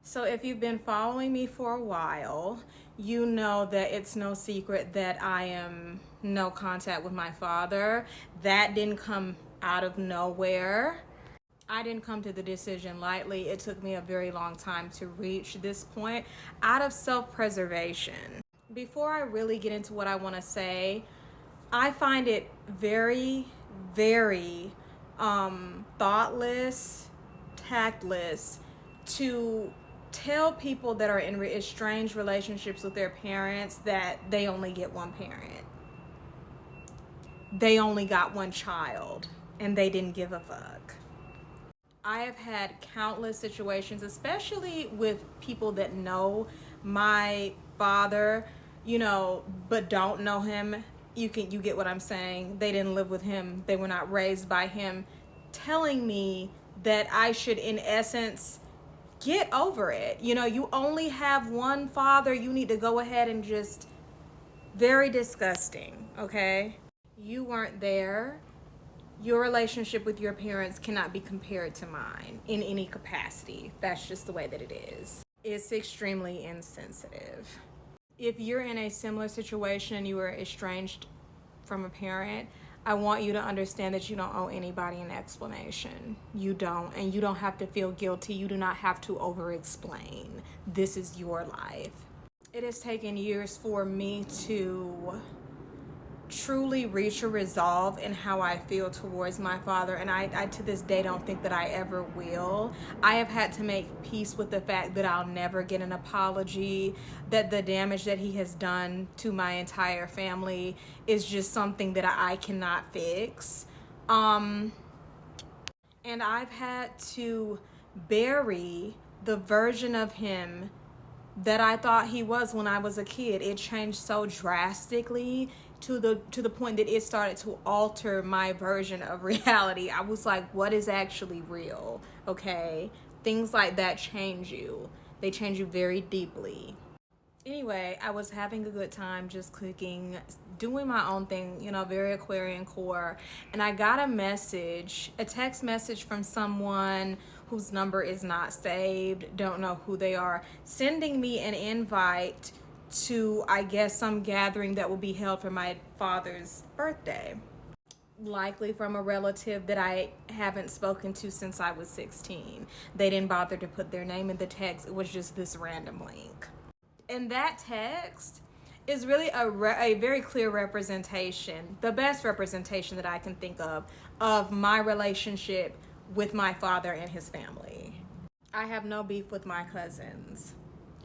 So if you've been following me for a while, you know that it's no secret that I am no contact with my father. That didn't come out of nowhere. I didn't come to the decision lightly. It took me a very long time to reach this point out of self-preservation. Before I really get into what I want to say, I find it very, very thoughtless, tactless to tell people that are in estranged relationships with their parents that they only get one parent. They only got one child and they didn't give a fuck. I have had countless situations, especially with people that know my father, but don't know him. You get what I'm saying. They didn't live with him. They were not raised by him, telling me that I should, in essence, get over it. You only have one father. You need to go ahead and just, very disgusting, okay? You weren't there. Your relationship with your parents cannot be compared to mine in any capacity. That's just the way that it is. It's extremely insensitive. If you're in a similar situation and you are estranged from a parent, I want you to understand that you don't owe anybody an explanation. You don't, and you don't have to feel guilty. You do not have to over-explain. This is your life. It has taken years for me to truly reach a resolve in how I feel towards my father, and I to this day don't think that I ever will. I have had to make peace with the fact that I'll never get an apology, that the damage that he has done to my entire family is just something that I cannot fix. And I've had to bury the version of him that I thought he was when I was a kid. It changed so drastically to the point that it started to alter my version of reality. I was like, what is actually real? Okay? Things like that change you. They change you very deeply. Anyway, I was having a good time just cooking, doing my own thing, very Aquarian core. And I got a text message from someone whose number is not saved, don't know who they are, sending me an invite to, I guess, some gathering that will be held for my father's birthday. Likely from a relative that I haven't spoken to since I was 16. They didn't bother to put their name in the text. It was just this random link. And that text is really a very clear representation, the best representation that I can think of my relationship with my father and his family. I have no beef with my cousins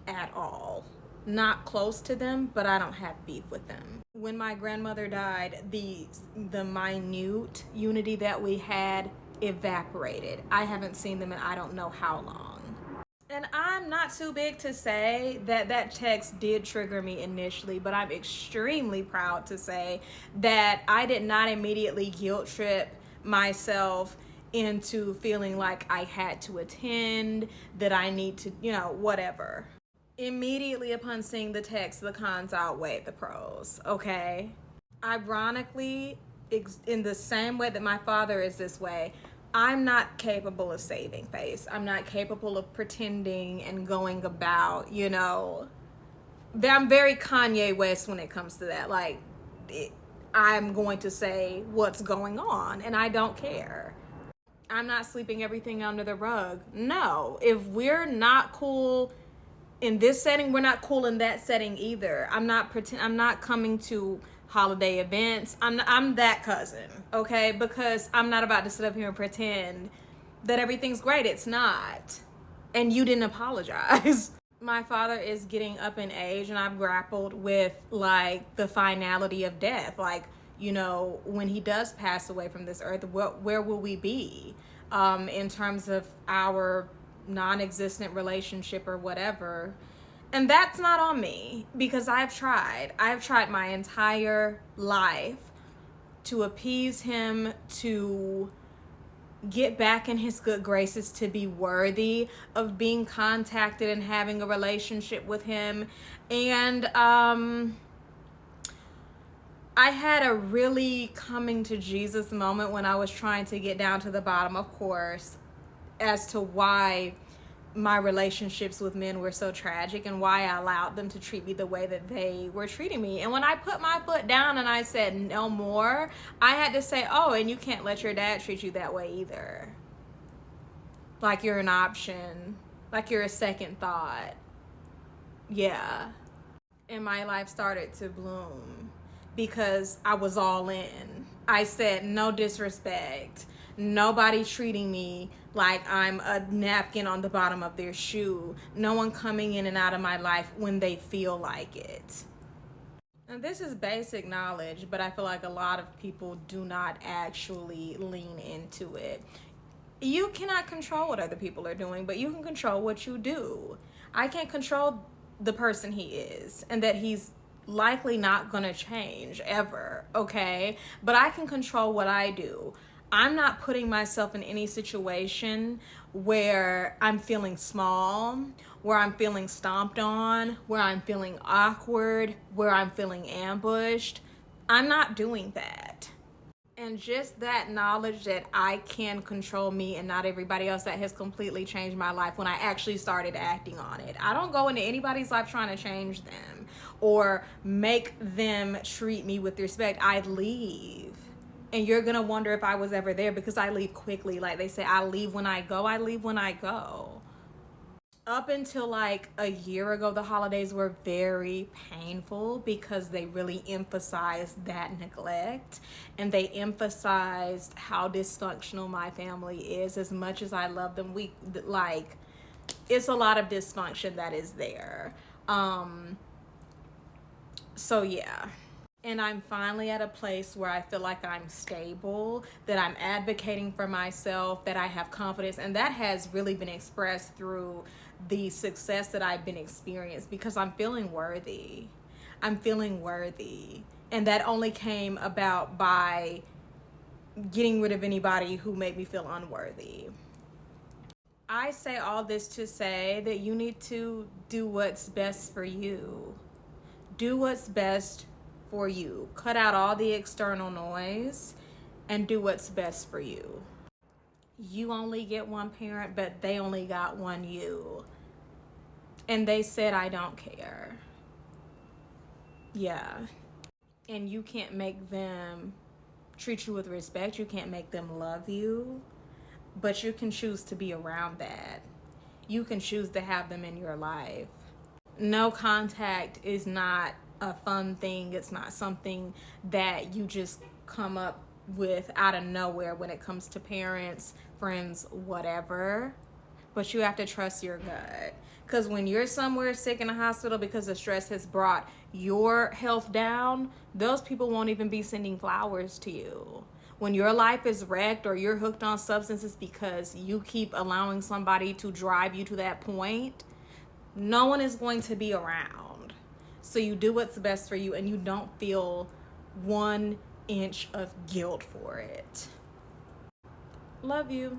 at all. Not close to them, but I don't have beef with them. When my grandmother died, the minute unity that we had evaporated. I haven't seen them in I don't know how long. And I'm not too big to say that text did trigger me initially, but I'm extremely proud to say that I did not immediately guilt trip myself into feeling like I had to attend, that I need to, whatever. Immediately upon seeing the text, the cons outweighed the pros, okay? Ironically, in the same way that my father is this way, I'm not capable of saving face. I'm not capable of pretending and going about, I'm very Kanye West when it comes to that. Like, I'm going to say what's going on, and I don't care. I'm not sweeping everything under the rug. No, if we're not cool in this setting, we're not cool in that setting either. I'm not coming to holiday events. I'm that cousin, okay? Because I'm not about to sit up here and pretend that everything's great. It's not. And you didn't apologize. My father is getting up in age, and I've grappled with like the finality of death. Like, when he does pass away from this earth, where will we be in terms of our non-existent relationship or whatever? And that's not on me, because I've tried my entire life to appease him, to get back in his good graces, to be worthy of being contacted and having a relationship with him. And I had a really coming to Jesus moment when I was trying to get down to the bottom, of course, as to why my relationships with men were so tragic and why I allowed them to treat me the way that they were treating me. And when I put my foot down and I said no more, I had to say, oh, and you can't let your dad treat you that way either. Like you're an option, like you're a second thought. Yeah. And my life started to bloom because I was all in. I said no disrespect. Nobody treating me like I'm a napkin on the bottom of their shoe. No one coming in and out of my life when they feel like it. And this is basic knowledge, but I feel like a lot of people do not actually lean into it. You cannot control what other people are doing, but you can control what you do. I can't control the person he is and that he's likely not gonna change ever, okay? But I can control what I do. I'm not putting myself in any situation where I'm feeling small, where I'm feeling stomped on, where I'm feeling awkward, where I'm feeling ambushed. I'm not doing that. And just that knowledge that I can control me and not everybody else, that has completely changed my life when I actually started acting on it. I don't go into anybody's life trying to change them or make them treat me with respect. I leave. And you're going to wonder if I was ever there because I leave quickly. Like they say, I leave when I go. I leave when I go. Up until like a year ago, the holidays were very painful because they really emphasized that neglect, and they emphasized how dysfunctional my family is. As much as I love them, it's a lot of dysfunction that is there. So yeah. And I'm finally at a place where I feel like I'm stable, that I'm advocating for myself, that I have confidence. And that has really been expressed through the success that I've been experiencing because I'm feeling worthy. I'm feeling worthy. And that only came about by getting rid of anybody who made me feel unworthy. I say all this to say that you need to do what's best for you. Do what's best for you. Cut out all the external noise and do what's best for you. You only get one parent, but they only got one you. And they said, I don't care. Yeah. And you can't make them treat you with respect. You can't make them love you. But you can choose to be around that. You can choose to have them in your life. No contact is not a fun thing. It's not something that you just come up with out of nowhere when it comes to parents, friends, whatever. But you have to trust your gut. Because when you're somewhere sick in a hospital because the stress has brought your health down, those people won't even be sending flowers to you. When your life is wrecked or you're hooked on substances because you keep allowing somebody to drive you to that point, no one is going to be around. So you do what's best for you and you don't feel 1 inch of guilt for it. Love you.